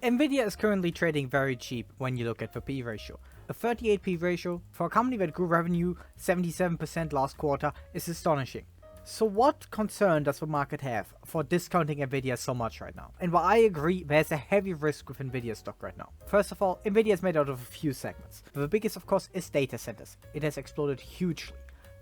Nvidia is currently trading very cheap when you look at the P ratio. A 38p ratio for a company that grew revenue 77% last quarter is astonishing. So what concern does the market have for discounting Nvidia so much right now? And while I agree, there's a heavy risk with Nvidia stock right now. First of all, Nvidia is made out of a few segments. The biggest of course is data centers. It has exploded hugely.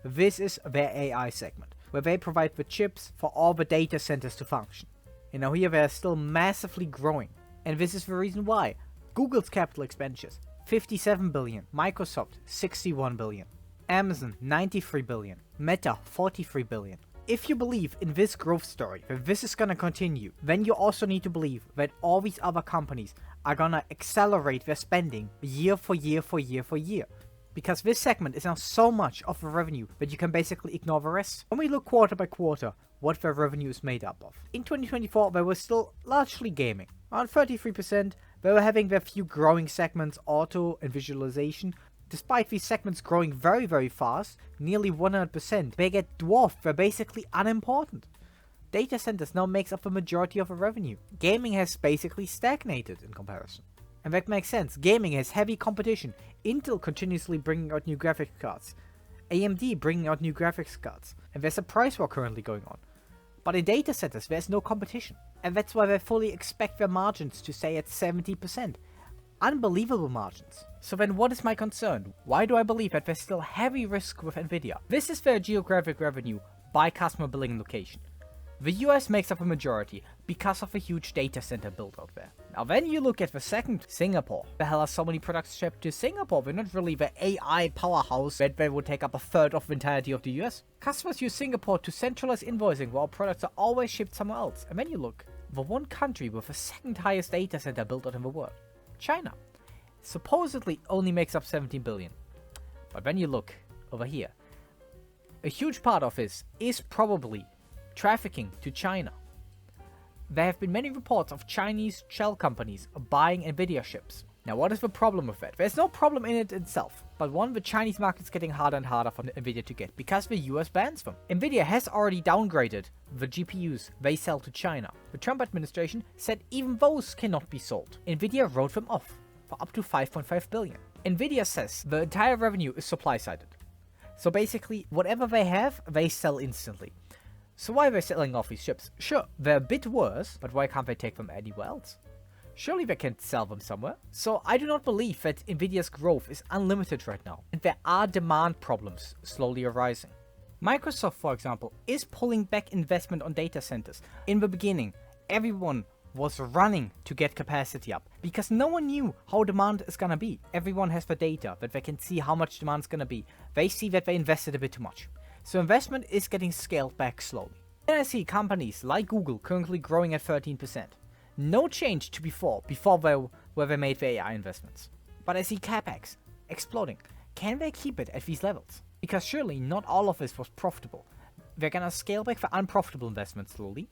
This is their AI segment, where they provide the chips for all the data centers to function. And now here they are still massively growing. And this is the reason why. Google's capital expenditures, 57 billion, Microsoft, 61 billion, Amazon, 93 billion, Meta, 43 billion. If you believe in this growth story, that this is gonna continue, then you also need to believe that all these other companies are gonna accelerate their spending year for year for year for year. Because this segment is now so much of the revenue that you can basically ignore the rest. When we look quarter by quarter, what their revenue is made up of. In 2024, they were still largely gaming. Around 33%, they were having their few growing segments, auto and visualization. Despite these segments growing very, very fast, nearly 100%, they get dwarfed, they're basically unimportant. Data centers now makes up the majority of the revenue. Gaming has basically stagnated in comparison. And that makes sense, gaming has heavy competition. Intel continuously bringing out new graphics cards. AMD bringing out new graphics cards. And there's a price war currently going on. But in data centers, there's no competition. And that's why they fully expect their margins to stay at 70%. Unbelievable margins. So then what is my concern? Why do I believe that there's still heavy risk with Nvidia? This is their geographic revenue by customer billing location. The US makes up a majority because of a huge data center build out there. Now then you look at the second, Singapore. The hell are so many products shipped to Singapore? They're not really the AI powerhouse that they would take up a third of the entirety of the US. Customers use Singapore to centralize invoicing while products are always shipped somewhere else. And then you look, the one country with the second highest data center built out in the world, China, supposedly only makes up 17 billion. But when you look over here, a huge part of this is probably trafficking to China. There have been many reports of Chinese shell companies buying Nvidia chips. Now what is the problem with that? There's no problem in it itself, but one, the Chinese market is getting harder and harder for Nvidia to get because the US bans them. Nvidia has already downgraded the GPUs they sell to China. The Trump administration said even those cannot be sold. Nvidia wrote them off for up to 5.5 billion. Nvidia says the entire revenue is supply-sided. So basically, whatever they have, they sell instantly. So why are they selling off these chips? Sure, they're a bit worse, but why can't they take them anywhere else? Surely they can sell them somewhere. So I do not believe that Nvidia's growth is unlimited right now, and there are demand problems slowly arising. Microsoft, for example, is pulling back investment on data centers. In the beginning, everyone was running to get capacity up because no one knew how demand is gonna be. Everyone has the data that they can see how much demand is gonna be. They see that they invested a bit too much. So investment is getting scaled back slowly. Then I see companies like Google currently growing at 13%. No change to before where they made the AI investments. But I see CapEx exploding. Can they keep it at these levels? Because surely not all of this was profitable. They're gonna scale back the unprofitable investments slowly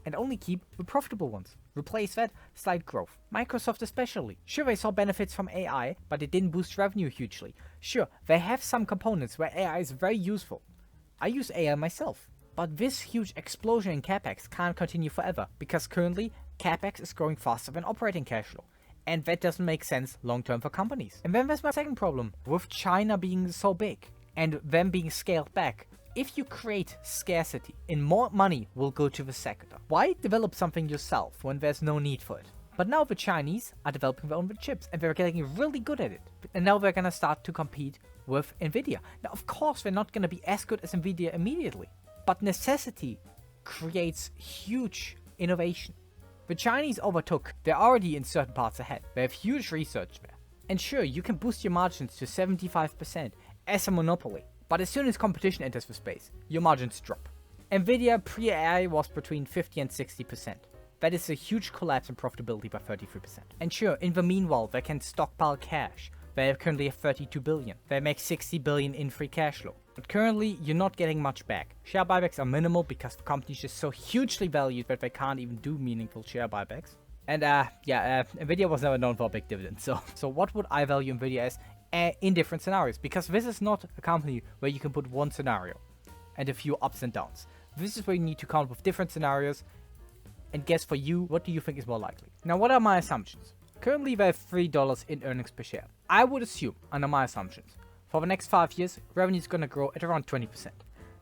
and only keep the profitable ones. Replace that, slight growth. Microsoft especially. Sure, they saw benefits from AI, but it didn't boost revenue hugely. Sure, they have some components where AI is very useful. I use AI myself. But this huge explosion in CapEx can't continue forever, because currently, CapEx is growing faster than operating cash flow. And that doesn't make sense long term for companies. And then there's my second problem, with China being so big, and them being scaled back. If you create scarcity, and more money will go to the sector, why develop something yourself when there's no need for it? But now the Chinese are developing their own chips, and they're getting really good at it. And now they're gonna start to compete with Nvidia. Now, of course, they're not gonna be as good as Nvidia immediately, but necessity creates huge innovation. The Chinese overtook, they're already in certain parts ahead. They have huge research there. And sure, you can boost your margins to 75% as a monopoly. But as soon as competition enters the space, your margins drop. Nvidia pre-AI was between 50 and 60%. That is a huge collapse in profitability by 33%. And sure, in the meanwhile, they can stockpile cash. They currently have 32 billion. They make 60 billion in free cash flow. But currently, you're not getting much back. Share buybacks are minimal because the company is just so hugely valued that they can't even do meaningful share buybacks. And Nvidia was never known for a big dividend. So what would I value Nvidia as in different scenarios? Because this is not a company where you can put one scenario and a few ups and downs. This is where you need to count with different scenarios and guess for you, what do you think is more likely? Now, what are my assumptions? Currently, we have $3 in earnings per share. I would assume, under my assumptions, for the next 5 years, revenue is going to grow at around 20%.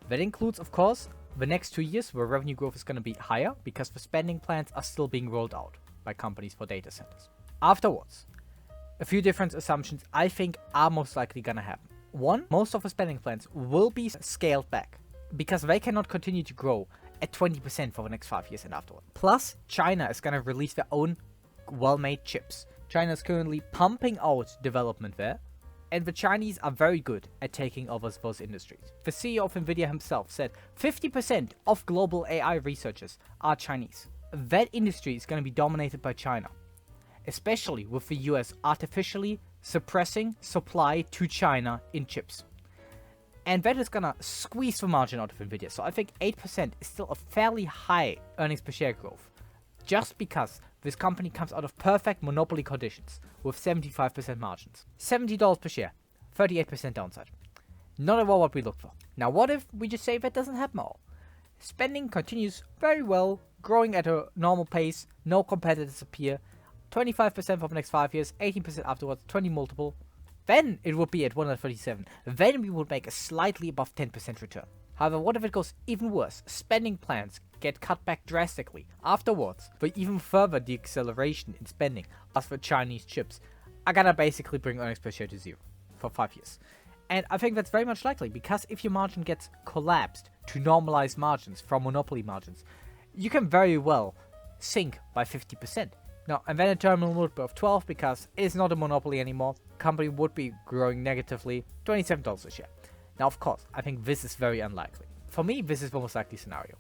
That includes, of course, the next 2 years where revenue growth is going to be higher because the spending plans are still being rolled out by companies for data centers. Afterwards, a few different assumptions I think are most likely going to happen. One, most of the spending plans will be scaled back because they cannot continue to grow at 20% for the next 5 years and afterward. Plus, China is going to release their own well-made chips. China is currently pumping out development there, and the Chinese are very good at taking over those industries. The CEO of Nvidia himself said 50% of global AI researchers are Chinese. That industry is going to be dominated by China, especially with the US artificially suppressing supply to China in chips. And that is going to squeeze the margin out of Nvidia. So I think 8% is still a fairly high earnings per share growth, just because this company comes out of perfect monopoly conditions with 75% margins. $70 per share, 38% downside. Not at all what we look for. Now what if we just say that doesn't happen at all? Spending continues very well, growing at a normal pace, no competitors appear, 25% for the next 5 years, 18% afterwards, 20 multiple. Then it would be at 137. Then we would make a slightly above 10% return. However, what if it goes even worse? Spending plans get cut back drastically. Afterwards, the even further deceleration in spending as for Chinese chips are gonna basically bring earnings per share to zero for 5 years. And I think that's very much likely because if your margin gets collapsed to normalized margins from monopoly margins, you can very well sink by 50%. Now, and then a terminal would be of 12 because it's not a monopoly anymore. Company would be growing negatively, $27 a share. Now, of course, I think this is very unlikely. For me, this is the most likely scenario.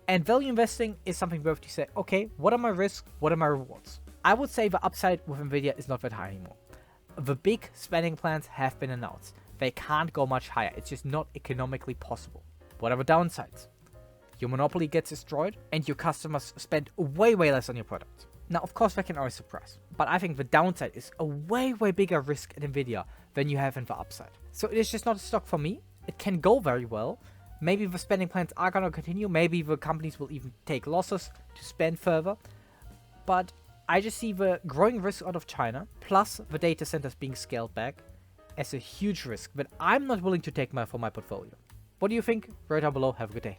And value investing is something where you say, okay, what are my risks? What are my rewards? I would say the upside with Nvidia is not that high anymore. The big spending plans have been announced. They can't go much higher. It's just not economically possible. What are the downsides? Your monopoly gets destroyed and your customers spend way less on your product. Now, of course, that can always surprise, but I think the downside is a way bigger risk at Nvidia than you have in the upside. So it is just not a stock for me. It can go very well. Maybe the spending plans are going to continue. Maybe the companies will even take losses to spend further. But I just see the growing risk out of China, plus the data centers being scaled back, as a huge risk that I'm not willing to take for my portfolio. What do you think? Write down below. Have a good day.